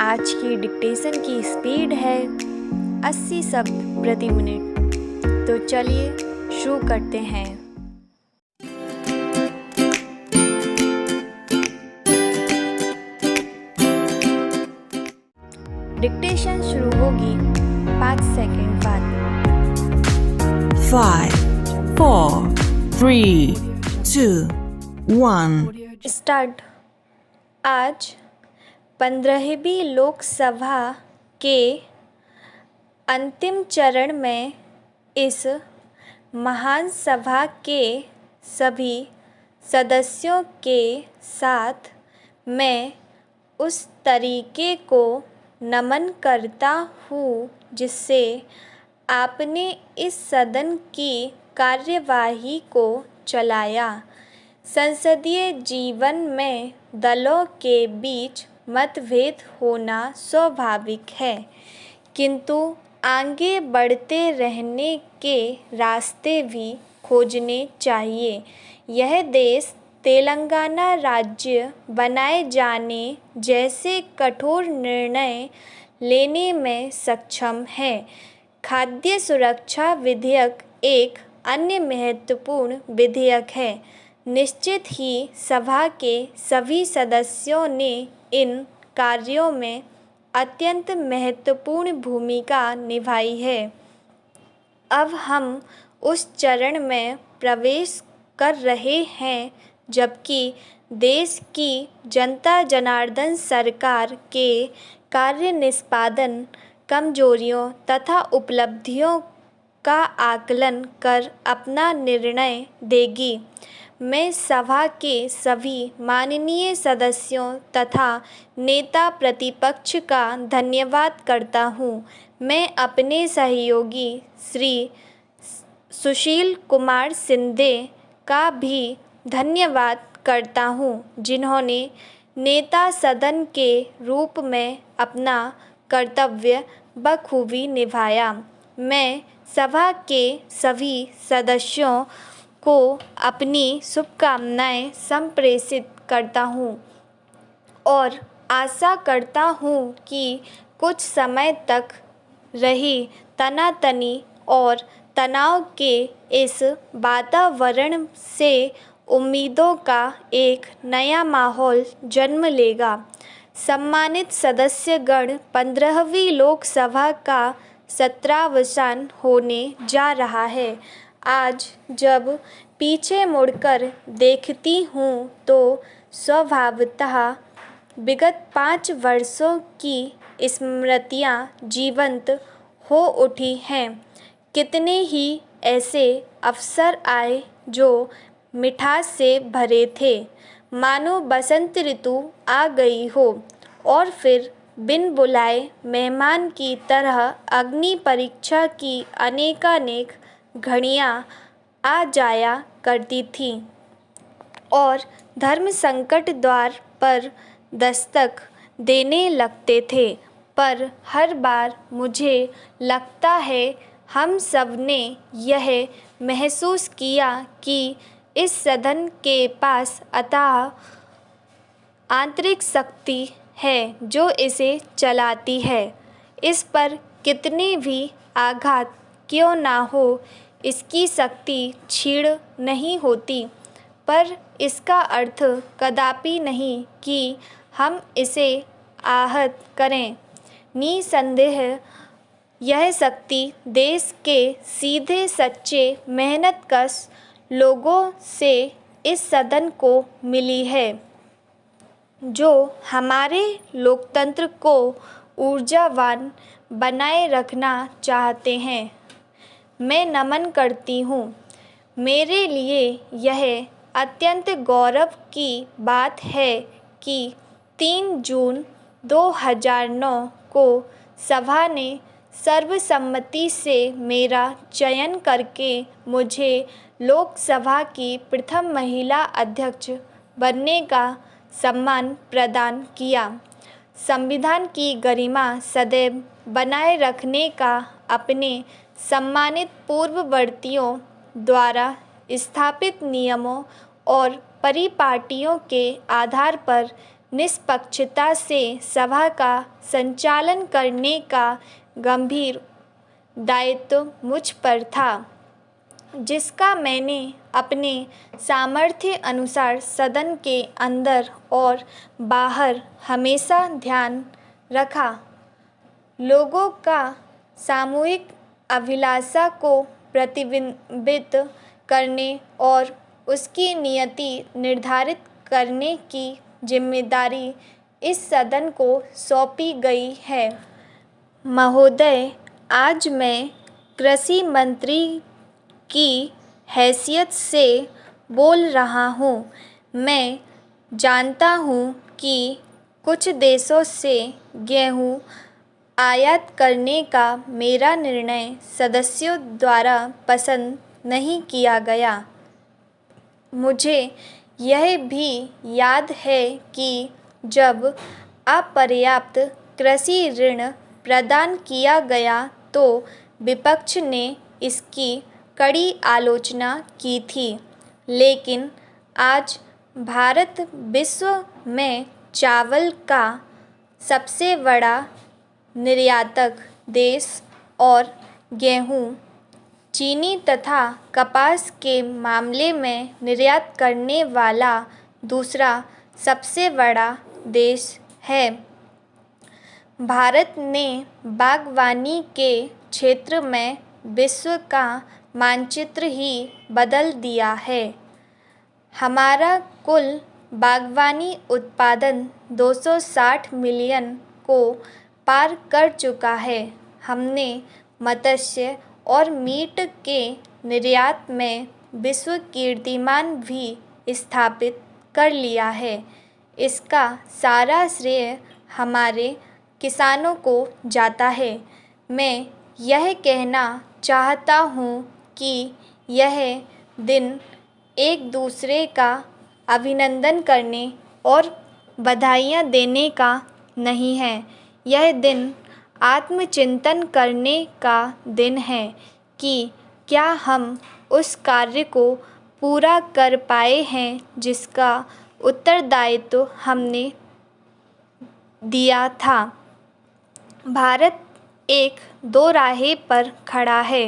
आज की डिक्टेशन की स्पीड है 80 शब्द प्रति मिनट। तो चलिए शुरू करते हैं। डिक्टेशन शुरू होगी 5 सेकंड बाद। 5, 4, 3, 2, 1। स्टार्ट। आज 15वीं लोकसभा के अंतिम चरण में इस महान सभा के सभी सदस्यों के साथ मैं उस तरीके को नमन करता हूँ जिससे आपने इस सदन की कार्यवाही को चलाया। संसदीय जीवन में दलों के बीच मतभेद होना स्वाभाविक है, किंतु आगे बढ़ते रहने के रास्ते भी खोजने चाहिए। यह देश तेलंगाना राज्य बनाए जाने जैसे कठोर निर्णय लेने में सक्षम है। खाद्य सुरक्षा विधेयक एक अन्य महत्वपूर्ण विधेयक है। निश्चित ही सभा के सभी सदस्यों ने इन कार्यों में अत्यंत महत्वपूर्ण भूमिका निभाई है। अब हम उस चरण में प्रवेश कर रहे हैं जबकि देश की जनता जनार्दन सरकार के कार्य निष्पादन कमजोरियों तथा उपलब्धियों का आकलन कर अपना निर्णय देगी। मैं सभा के सभी माननीय सदस्यों तथा नेता प्रतिपक्ष का धन्यवाद करता हूँ। मैं अपने सहयोगी श्री सुशील कुमार शिंदे का भी धन्यवाद करता हूँ, जिन्होंने नेता सदन के रूप में अपना कर्तव्य बखूबी निभाया। मैं सभा के सभी सदस्यों को अपनी शुभकामनाएं संप्रेषित करता हूँ और आशा करता हूँ कि कुछ समय तक रही तनातनी और तनाव के इस वातावरण से उम्मीदों का एक नया माहौल जन्म लेगा। सम्मानित सदस्यगण, 15वीं लोकसभा का सत्रावसान होने जा रहा है। आज जब पीछे मुड़कर देखती हूँ तो स्वभावतः विगत 5 वर्षों की स्मृतियाँ जीवंत हो उठी हैं। कितने ही ऐसे अवसर आए जो मिठास से भरे थे, मानो बसंत ऋतु आ गई हो, और फिर बिन बुलाए मेहमान की तरह अग्नि परीक्षा की अनेकानेक घड़ियाँ आ जाया करती थीं और धर्म संकट द्वार पर दस्तक देने लगते थे। पर हर बार मुझे लगता है हम सब ने यह महसूस किया कि इस सदन के पास अथाह आंतरिक शक्ति है जो इसे चलाती है। इस पर कितने भी आघात क्यों ना हो, इसकी शक्ति क्षीण नहीं होती, पर इसका अर्थ कदापि नहीं कि हम इसे आहत करें। निसंदेह यह शक्ति देश के सीधे सच्चे मेहनतकश लोगों से इस सदन को मिली है, जो हमारे लोकतंत्र को ऊर्जावान बनाए रखना चाहते हैं। मैं नमन करती हूँ। मेरे लिए यह अत्यंत गौरव की बात है कि 3 जून 2009 को सभा ने सर्वसम्मति से मेरा चयन करके मुझे लोकसभा की प्रथम महिला अध्यक्ष बनने का सम्मान प्रदान किया। संविधान की गरिमा सदैव बनाए रखने का अपने सम्मानित पूर्ववर्तियों द्वारा स्थापित नियमों और परिपाटियों के आधार पर निष्पक्षता से सभा का संचालन करने का गंभीर दायित्व मुझ पर था, जिसका मैंने अपने सामर्थ्य अनुसार सदन के अंदर और बाहर हमेशा ध्यान रखा। लोगों का सामूहिक अभिलाषा को प्रतिबिंबित करने और उसकी नियति निर्धारित करने की जिम्मेदारी इस सदन को सौंपी गई है। महोदय, आज मैं कृषि मंत्री की हैसियत से बोल रहा हूँ। मैं जानता हूँ कि कुछ देशों से गेहूँ आयात करने का मेरा निर्णय सदस्यों द्वारा पसंद नहीं किया गया। मुझे यह भी याद है कि जब अपर्याप्त कृषि ऋण प्रदान किया गया तो विपक्ष ने इसकी कड़ी आलोचना की थी, लेकिन आज भारत विश्व में चावल का सबसे बड़ा निर्यातक देश और गेहूं, चीनी तथा कपास के मामले में निर्यात करने वाला दूसरा सबसे बड़ा देश है। भारत ने बागवानी के क्षेत्र में विश्व का मानचित्र ही बदल दिया है। हमारा कुल बागवानी उत्पादन 260 मिलियन को पार कर चुका है। हमने मत्स्य और मीट के निर्यात में विश्व कीर्तिमान भी स्थापित कर लिया है। इसका सारा श्रेय हमारे किसानों को जाता है। मैं यह कहना चाहता हूँ कि यह दिन एक दूसरे का अभिनंदन करने और बधाइयाँ देने का नहीं है। यह दिन आत्मचिंतन करने का दिन है कि क्या हम उस कार्य को पूरा कर पाए हैं जिसका उत्तरदायित्व हमने दिया था। भारत एक दोराहे पर खड़ा है।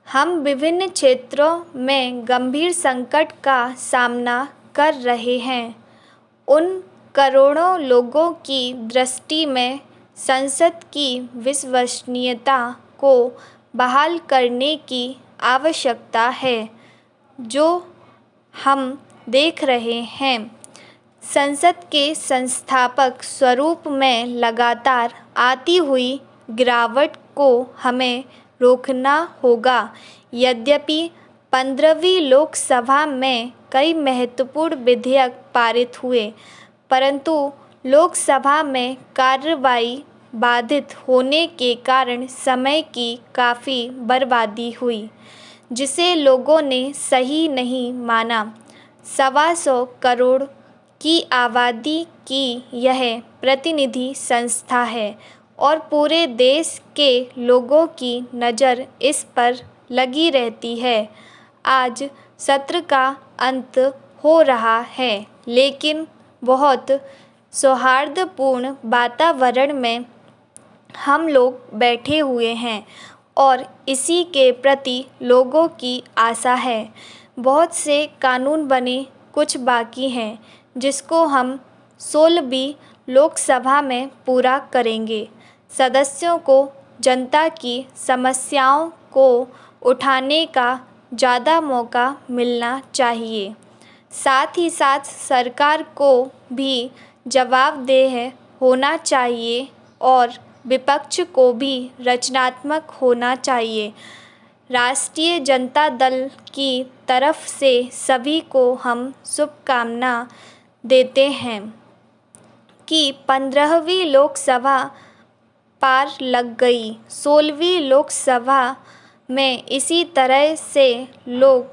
हम विभिन्न क्षेत्रों में गंभीर संकट का सामना कर रहे हैं। उन करोड़ों लोगों की दृष्टि में संसद की विश्वसनीयता को बहाल करने की आवश्यकता है, जो हम देख रहे हैं। संसद के संस्थापक स्वरूप में लगातार आती हुई गिरावट को हमें रोकना होगा। यद्यपि 15वीं लोकसभा में कई महत्वपूर्ण विधेयक पारित हुए, परंतु लोकसभा में कार्रवाई बाधित होने के कारण समय की काफ़ी बर्बादी हुई, जिसे लोगों ने सही नहीं माना। 125 करोड़ की आबादी की यह प्रतिनिधि संस्था है और पूरे देश के लोगों की नज़र इस पर लगी रहती है। आज सत्र का अंत हो रहा है, लेकिन बहुत सौहार्दपूर्ण वातावरण में हम लोग बैठे हुए हैं और इसी के प्रति लोगों की आशा है। बहुत से कानून बने, कुछ बाकी हैं, जिसको हम 16वीं लोकसभा में पूरा करेंगे। सदस्यों को जनता की समस्याओं को उठाने का ज़्यादा मौका मिलना चाहिए। साथ ही साथ सरकार को भी जवाबदेह होना चाहिए और विपक्ष को भी रचनात्मक होना चाहिए। राष्ट्रीय जनता दल की तरफ से सभी को हम शुभकामना देते हैं कि 15वीं लोकसभा पार लग गई। 16वीं लोकसभा में इसी तरह से लोग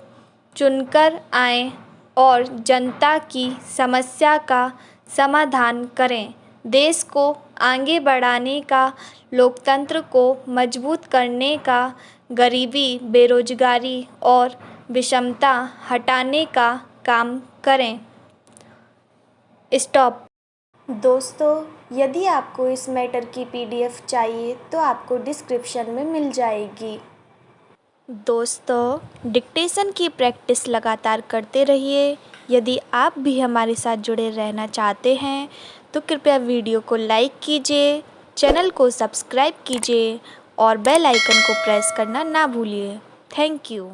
चुनकर आएं और जनता की समस्या का समाधान करें। देश को आगे बढ़ाने का, लोकतंत्र को मजबूत करने का, गरीबी, बेरोजगारी और विषमता हटाने का काम करें। स्टॉप। दोस्तों, यदि आपको इस मैटर की PDF चाहिए तो आपको डिस्क्रिप्शन में मिल जाएगी। दोस्तों, डिक्टेशन की प्रैक्टिस लगातार करते रहिए। यदि आप भी हमारे साथ जुड़े रहना चाहते हैं तो कृपया वीडियो को लाइक कीजिए, चैनल को सब्सक्राइब कीजिए और बेल आइकन को प्रेस करना ना भूलिए। Thank you.